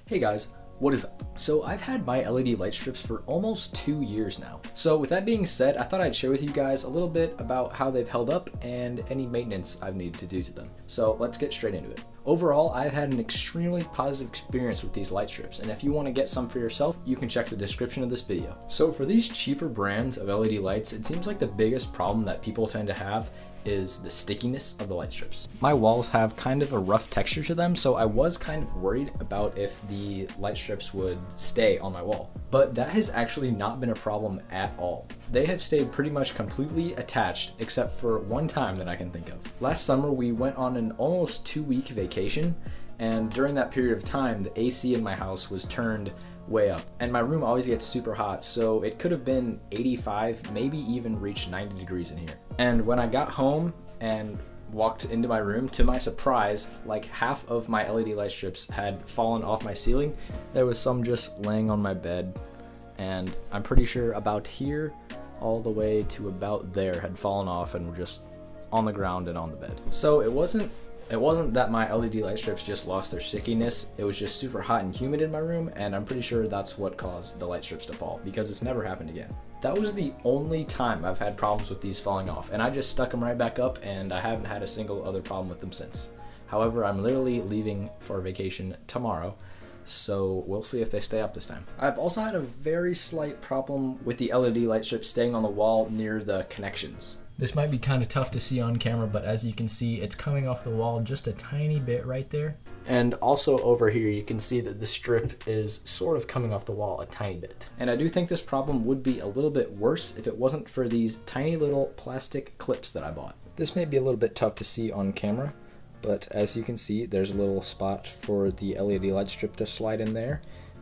Hey guys, what is up? So I've had my LED light strips for almost 2 years now. So with that being said, I thought I'd share with you guys a little bit about how they've held up and any maintenance I've needed to do to them. So let's get straight into it. Overall, I've had an extremely positive experience with these light strips, and if you want to get some for yourself, you can check the description of this video. So for these cheaper brands of LED lights, it seems like the biggest problem that people tend to have is the stickiness of the light strips. My walls have kind of a rough texture to them, so I was kind of worried about if the light strips would stay on my wall. But that has actually not been a problem at all. They have stayed pretty much completely attached except for one time that I can think of. Last summer we went on an almost 2-week vacation, and during that period of time the AC in my house was turned way up, and my room always gets super hot, so it could have been 85, maybe even reached 90 degrees in here. And when I got home and walked into my room, to my surprise, like half of my LED light strips had fallen off my ceiling. There was some just laying on my bed, and I'm pretty sure about here all the way to about there had fallen off and were just on the ground and on the bed. So it wasn't that my LED light strips just lost their stickiness. It was just super hot and humid in my room, and I'm pretty sure that's what caused the light strips to fall, because it's never happened again. That was the only time I've had problems with these falling off, and I just stuck them right back up, and I haven't had a single other problem with them since. However, I'm literally leaving for vacation tomorrow, so we'll see if they stay up this time. I've also had a very slight problem with the LED light strips staying on the wall near the connections. This might be kind of tough to see on camera, but as you can see, it's coming off the wall just a tiny bit right there. And also over here, you can see that the strip is sort of coming off the wall a tiny bit. And I do think this problem would be a little bit worse if it wasn't for these tiny little plastic clips that I bought. This may be a little bit tough to see on camera, but as you can see, there's a little spot for the LED light strip to slide in there.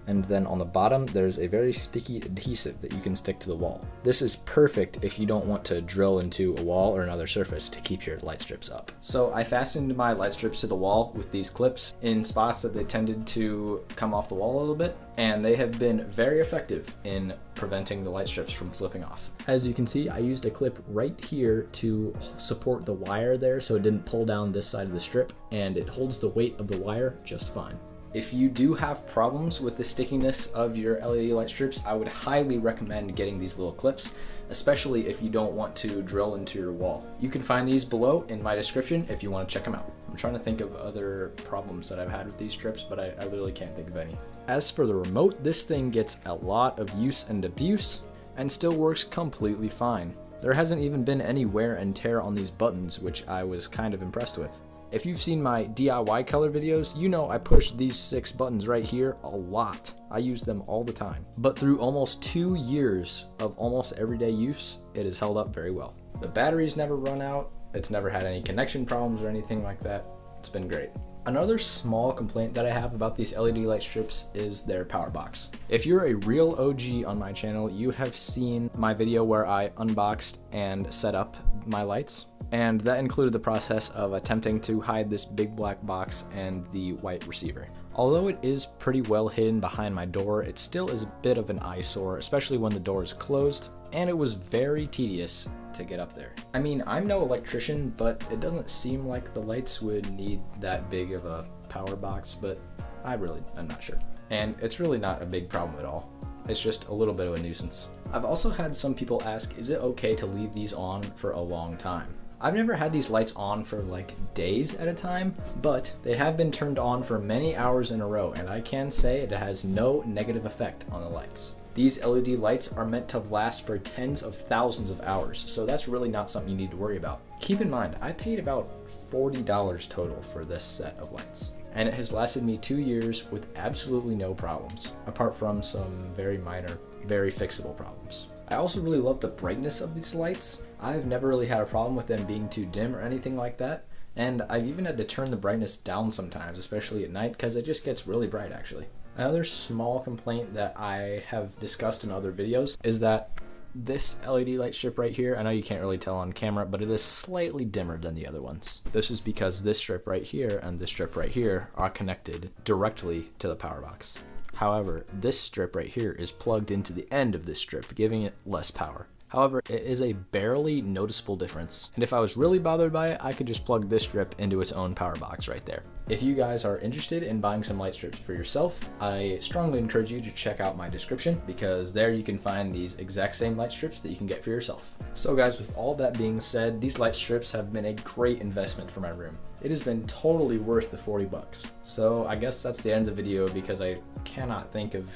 And then on the bottom, there's a very sticky adhesive that you can stick to the wall. This is perfect if you don't want to drill into a wall or another surface to keep your light strips up. So I fastened my light strips to the wall with these clips in spots that they tended to come off the wall a little bit, and they have been very effective in preventing the light strips from slipping off. As you can see, I used a clip right here to support the wire there so it didn't pull down this side of the strip, and it holds the weight of the wire just fine. If you do have problems with the stickiness of your LED light strips, I would highly recommend getting these little clips, especially if you don't want to drill into your wall. You can find these below in my description if you want to check them out. I'm trying to think of other problems that I've had with these strips, but I literally can't think of any. As for the remote, this thing gets a lot of use and abuse and still works completely fine. There hasn't even been any wear and tear on these buttons, which I was kind of impressed with. If you've seen my DIY color videos, you know I push these 6 buttons right here a lot. I use them all the time. But through almost 2 years of almost everyday use, it has held up very well. The batteries never run out, it's never had any connection problems or anything like that. It's been great. Another small complaint that I have about these LED light strips is their power box. If you're a real OG on my channel, you have seen my video where I unboxed and set up my lights. And that included the process of attempting to hide this big black box and the white receiver. Although it is pretty well hidden behind my door, it still is a bit of an eyesore, especially when the door is closed, and it was very tedious to get up there. I mean, I'm no electrician, but it doesn't seem like the lights would need that big of a power box, but I'm not sure. And it's really not a big problem at all. It's just a little bit of a nuisance. I've also had some people ask, is it okay to leave these on for a long time? I've never had these lights on for like days at a time, but they have been turned on for many hours in a row, and I can say it has no negative effect on the lights. These LED lights are meant to last for tens of thousands of hours, so that's really not something you need to worry about. Keep in mind, I paid about $40 total for this set of lights, and it has lasted me 2 years with absolutely no problems, apart from some very minor, very fixable problems. I also really love the brightness of these lights. I've never really had a problem with them being too dim or anything like that, and I've even had to turn the brightness down sometimes, especially at night, because it just gets really bright actually. Another small complaint that I have discussed in other videos is that this LED light strip right here, I know you can't really tell on camera, but it is slightly dimmer than the other ones. This is because this strip right here and this strip right here are connected directly to the power box. However, this strip right here is plugged into the end of this strip, giving it less power. However, it is a barely noticeable difference. And if I was really bothered by it, I could just plug this strip into its own power box right there. If you guys are interested in buying some light strips for yourself, I strongly encourage you to check out my description, because there you can find these exact same light strips that you can get for yourself. So guys, with all that being said, these light strips have been a great investment for my room. It has been totally worth the 40 bucks. So I guess that's the end of the video, because I cannot think of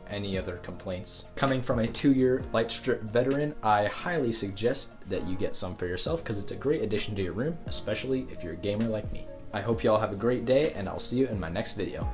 any other complaints. Coming from a 2-year light strip veteran, I highly suggest that you get some for yourself, because it's a great addition to your room, especially if you're a gamer like me. I hope y'all have a great day, and I'll see you in my next video.